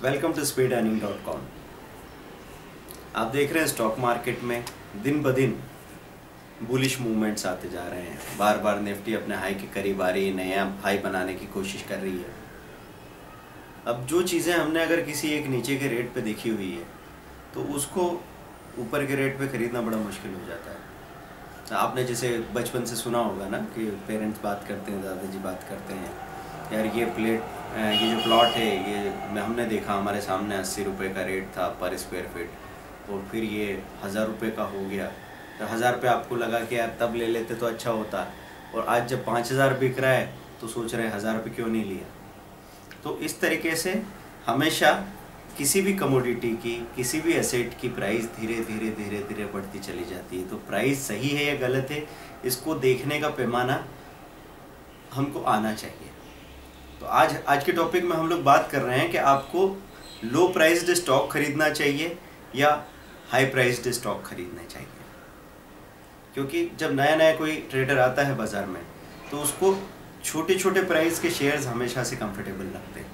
Welcome to speedearning.com। आप देख रहे हैं स्टॉक मार्केट में दिन ब दिन बुलिश मूवमेंट्स आते जा रहे हैं। बार बार निफ्टी अपने हाई के करीब आ रही है, नया हाई बनाने की कोशिश कर रही है। अब जो चीज़ें हमने अगर किसी एक नीचे के रेट पे देखी हुई है तो उसको ऊपर के रेट पे ख़रीदना बड़ा मुश्किल हो जाता है। आपने जैसे बचपन से सुना होगा ना कि पेरेंट्स बात करते हैं, दादाजी बात करते हैं, यार ये जो प्लॉट है ये हमने देखा, हमारे सामने 80 रुपये का रेट था पर स्क्वायर फीट और फिर ये 1000 रुपये का हो गया। तो 1000 रुपये आपको लगा कि यार तब ले लेते तो अच्छा होता, और आज जब 5000 बिक रहा है तो सोच रहे हैं 1000 रुपये क्यों नहीं लिया। तो इस तरीके से हमेशा किसी भी कमोडिटी की, किसी भी एसेट की प्राइस धीरे धीरे बढ़ती चली जाती है। तो प्राइस सही है या गलत है, इसको देखने का पैमाना हमको आना चाहिए। तो आज के टॉपिक में हम लोग बात कर रहे हैं कि आपको लो प्राइस्ड स्टॉक खरीदना चाहिए या हाई प्राइस्ड स्टॉक खरीदना चाहिए। क्योंकि जब नया कोई ट्रेडर आता है बाज़ार में तो उसको छोटे छोटे प्राइस के शेयर्स हमेशा से कंफर्टेबल लगते हैं।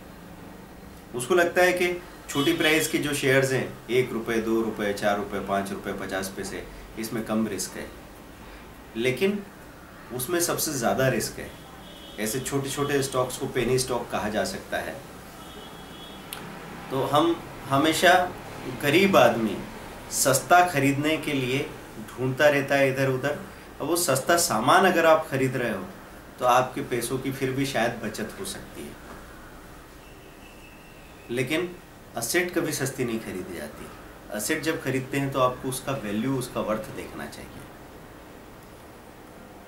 उसको लगता है कि छोटी प्राइस के जो शेयर्स हैं, 1 रुपये, 2 रुपये, 4 रुपये, 5 रुपये, 50 पैसे, इसमें कम रिस्क है, लेकिन उसमें सबसे ज़्यादा रिस्क है। ऐसे छोटे छोटे स्टॉक्स को पेनी स्टॉक कहा जा सकता है। तो हम हमेशा, गरीब आदमी सस्ता खरीदने के लिए ढूंढता रहता है इधर उधर, और वो सस्ता सामान अगर आप खरीद रहे हो तो आपके पैसों की फिर भी शायद बचत हो सकती है, लेकिन असेट कभी सस्ती नहीं खरीदी जाती। असेट जब खरीदते हैं तो आपको उसका वैल्यू, उसका वर्थ देखना चाहिए।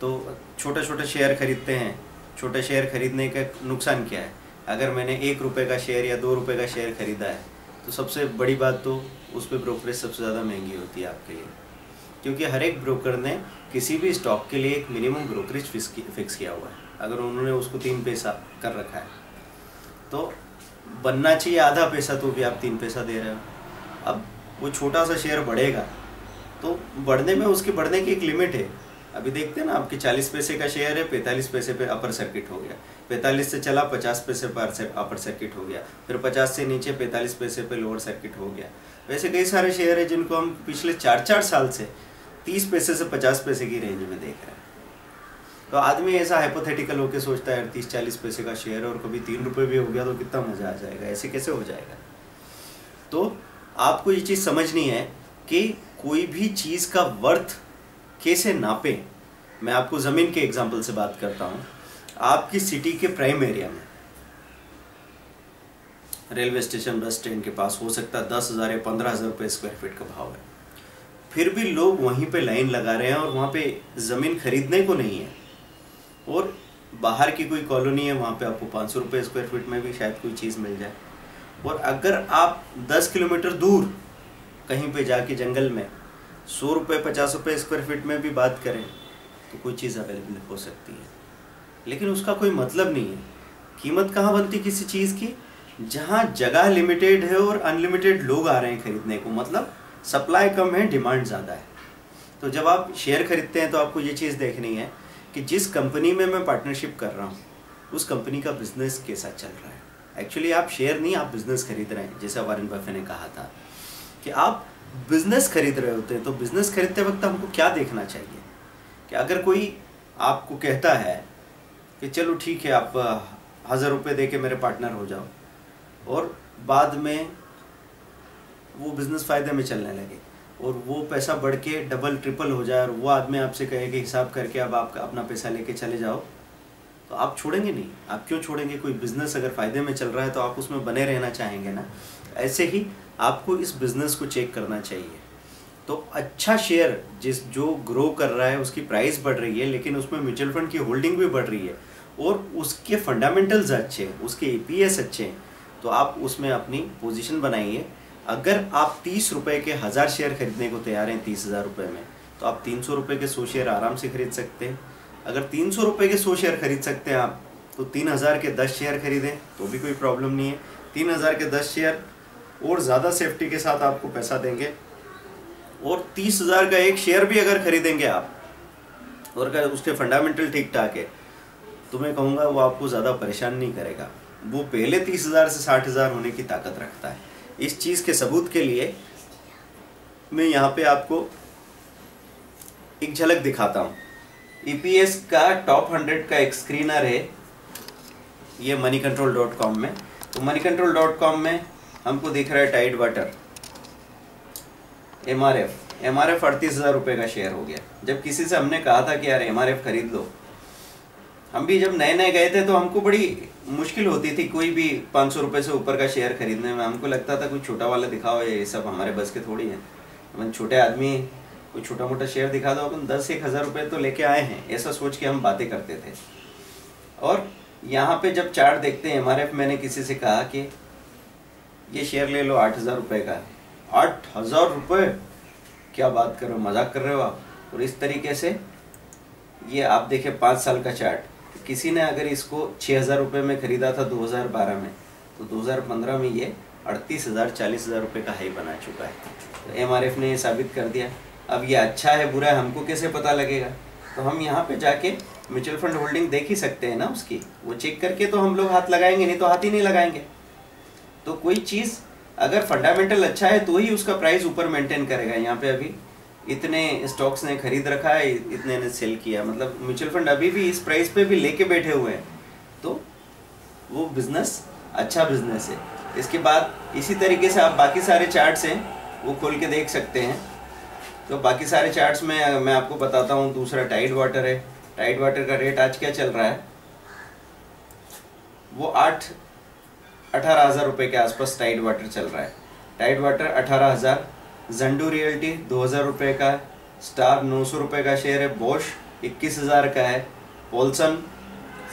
तो छोटे छोटे शेयर खरीदते हैं। छोटे शेयर खरीदने का नुकसान क्या है? अगर मैंने 1 रुपये का शेयर या 2 रुपये का शेयर खरीदा है तो सबसे बड़ी बात तो उस पर ब्रोकरेज सबसे ज़्यादा महंगी होती है आपके लिए, क्योंकि हर एक ब्रोकर ने किसी भी स्टॉक के लिए एक मिनिमम ब्रोकरेज फिक्स किया हुआ है। अगर उन्होंने उसको 3 पैसा कर रखा है तो बनना चाहिए आधा पैसा, तो भी आप 3 पैसा दे रहे हो। अब वो छोटा सा शेयर बढ़ेगा तो बढ़ने में, उसके बढ़ने की एक लिमिट है। अभी देखते हैं ना, आपके 40 पैसे का शेयर है, 45 पैसे पे अपर सर्किट हो गया, 45 से चला 50 पैसे पर अपर सर्किट हो गया, फिर 50 से नीचे 45 पैसे पे लोअर सर्किट हो गया। वैसे कई सारे शेयर है जिनको हम पिछले 4 साल से 30 पैसे से 50 पैसे की रेंज में देख रहे हैं। तो आदमी ऐसा हाइपोथेटिकल होकर सोचता है, 30-40 पैसे का शेयर और कभी 3 रुपये भी हो गया तो कितना मज़ा आ जाएगा, ऐसे कैसे हो जाएगा। तो आपको ये चीज़ समझनी है कि कोई भी चीज़ का वर्थ कैसे नापे। मैं आपको ज़मीन के एग्जाम्पल से बात करता हूँ। आपकी सिटी के प्राइम एरिया में रेलवे स्टेशन, बस स्टैंड के पास हो सकता है 10,000 या 15,000 रुपये स्क्वायर फीट का भाव है, फिर भी लोग वहीं पे लाइन लगा रहे हैं और वहाँ पे ज़मीन खरीदने को नहीं है। और बाहर की कोई कॉलोनी है, वहाँ पे आपको 500 रुपये स्क्वायर फीट में भी शायद कोई चीज़ मिल जाए। और अगर आप 10 किलोमीटर दूर कहीं पे जाके जंगल में 100 रुपये, 50 रुपये स्क्वायर फीट में भी बात करें तो कोई चीज़ अवेलेबल हो सकती है, लेकिन उसका कोई मतलब नहीं है। कीमत कहाँ बनती किसी चीज़ की? जहाँ जगह लिमिटेड है और अनलिमिटेड लोग आ रहे हैं खरीदने को, मतलब सप्लाई कम है, डिमांड ज़्यादा है। तो जब आप शेयर खरीदते हैं तो आपको ये चीज़ देखनी है कि जिस कंपनी में मैं पार्टनरशिप कर रहा हूँ उस कंपनी का बिजनेस कैसा चल रहा है। एक्चुअली आप शेयर नहीं, आप बिजनेस खरीद रहे हैं। जैसा वॉरेन बफेट ने कहा था कि आप बिजनेस खरीद रहे होते हैं। तो बिजनेस खरीदते वक्त हमको क्या देखना चाहिए कि अगर कोई आपको कहता है कि चलो ठीक है, आप 1000 रुपये दे के मेरे पार्टनर हो जाओ, और बाद में वो बिज़नेस फ़ायदे में चलने लगे और वो पैसा बढ़ के डबल ट्रिपल हो जाए और वो आदमी आपसे कहे कि हिसाब करके अब आप अपना पैसा लेके चले जाओ, तो आप छोड़ेंगे नहीं। आप क्यों छोड़ेंगे? कोई बिज़नेस अगर फ़ायदे में चल रहा है तो आप उसमें बने रहना चाहेंगे ना। ऐसे ही आपको इस बिज़नेस को चेक करना चाहिए। तो अच्छा शेयर जो ग्रो कर रहा है, उसकी प्राइस बढ़ रही है, लेकिन उसमें म्यूचुअल फंड की होल्डिंग भी बढ़ रही है और उसके फंडामेंटल्स अच्छे हैं, उसके EPS अच्छे हैं, तो आप उसमें अपनी पोजीशन बनाइए। अगर आप 30 रुपये के 1000 शेयर खरीदने को तैयार हैं 30,000 रुपये में, तो आप 300 रुपये के 100 शेयर आराम से खरीद सकते हैं। अगर 300 रुपये के 100 शेयर खरीद सकते हैं आप, तो 3000 के 10 शेयर खरीदें तो भी कोई प्रॉब्लम नहीं है। 3000 के 10 शेयर और ज़्यादा सेफ्टी के साथ आपको पैसा देंगे, और 30,000 का एक शेयर भी अगर खरीदेंगे आप, और अगर उसके फंडामेंटल ठीक ठाक है, तो मैं कहूँगा वो आपको ज़्यादा परेशान नहीं करेगा। वो पहले 30,000 से 60,000 होने की ताकत रखता है। इस चीज़ के सबूत के लिए मैं यहाँ पे आपको एक झलक दिखाता हूँ। EPS का टॉप 100 का एक स्क्रीनर है ये moneycontrol.com में। तो moneycontrol.com में हमको दिख रहा है टाइड वाटर MRF 38,000 रुपये का शेयर हो गया। जब किसी से हमने कहा था कि यार MRF खरीद लो, हम भी जब नए नए गए थे तो हमको बड़ी मुश्किल होती थी कोई भी 500 रुपये से ऊपर का शेयर खरीदने में। हमको लगता था कोई छोटा वाला दिखाओ, ये सब हमारे बस के थोड़ी है, अपन छोटे आदमी, कोई छोटा मोटा शेयर दिखा दो, अपन 10-1,000 रुपये तो लेके आए हैं, ऐसा सोच के हम बातें करते थे। और यहाँ पे जब चार्ट देखते हैं MRF, मैंने किसी से कहा कि ये शेयर ले लो 8,000 रुपये का। 8,000 रुपये, क्या बात कर रहे हो, मजाक कर रहे हो आप। और इस तरीके से ये आप देखें 5 साल का चार्ट, किसी ने अगर इसको 6,000 रुपये में खरीदा था 2012 में, तो 2015 में ये 38,000 40,000 रुपये का हाई बना चुका है। तो MRF ने ये साबित कर दिया। अब ये अच्छा है बुरा है हमको कैसे पता लगेगा? तो हम यहाँ पे जाके म्यूचुअल फंड होल्डिंग देख ही सकते हैं ना उसकी, वो चेक करके तो हम लोग हाथ लगाएंगे, नहीं तो हाथ ही नहीं लगाएंगे। तो कोई चीज़ अगर फंडामेंटल अच्छा है तो ही उसका प्राइस ऊपर मेंटेन करेगा। यहाँ पे अभी इतने स्टॉक्स ने खरीद रखा है, इतने ने सेल किया, मतलब म्यूचुअल फंड अभी भी इस प्राइस पे भी लेके बैठे हुए हैं, तो वो बिजनेस अच्छा बिजनेस है। इसके बाद इसी तरीके से आप बाकी सारे चार्ट्स हैं वो खोल के देख सकते हैं। तो बाकी सारे चार्ट्स में मैं आपको बताता हूँ। दूसरा टाइड वाटर है। टाइड वाटर का रेट आज क्या चल रहा है, वो 18,000 रुपये के आसपास टाइड वाटर चल रहा है। Tide water 18,000। जंडू रियल्टी 2,000 रुपये का है। स्टार 900 रुपये का शेयर है। बॉश 21,000 का है। पोल्सन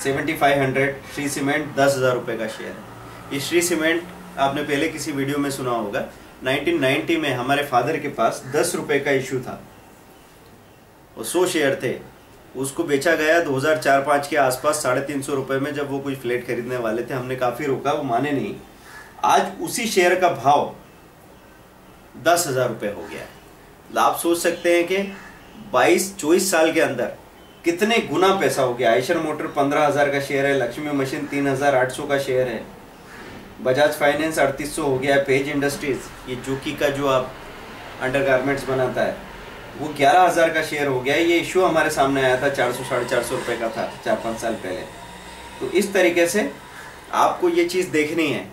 7,500। श्री सीमेंट 10,000 रुपये का शेयर है। ये श्री सीमेंट आपने पहले किसी वीडियो में सुना होगा। 1990 में हमारे फादर के पास 10 रुपये का इशू था और 100 शेयर थे। उसको बेचा गया 2004-05 के आसपास 350 रुपये में, जब वो कुछ फ्लैट खरीदने वाले थे। हमने काफ़ी रोका, वो माने नहीं। आज उसी शेयर का भाव 10,000 रुपये हो गया है। आप सोच सकते हैं कि 22-24 साल के अंदर कितने गुना पैसा हो गया। आयशर मोटर 15,000 का शेयर है। लक्ष्मी मशीन 3,800 का शेयर है। बजाज फाइनेंस 3800 हो गया है। पेज इंडस्ट्रीज ये जोकी का जो आप अंडरगारमेंट्स बनाता है वो 11,000 का शेयर हो गया है। ये इशू हमारे सामने आया था 400-450 रुपये का था 4-5 साल पहले। तो इस तरीके से आपको ये चीज़ देखनी है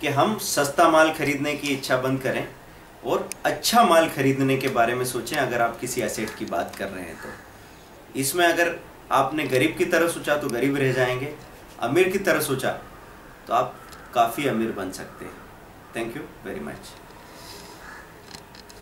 कि हम सस्ता माल खरीदने की इच्छा बंद करें और अच्छा माल खरीदने के बारे में सोचें। अगर आप किसी एसेट की बात कर रहे हैं तो इसमें अगर आपने गरीब की तरह सोचा तो गरीब रह जाएंगे, अमीर की तरह सोचा तो आप काफ़ी अमीर बन सकते हैं। Thank you very much.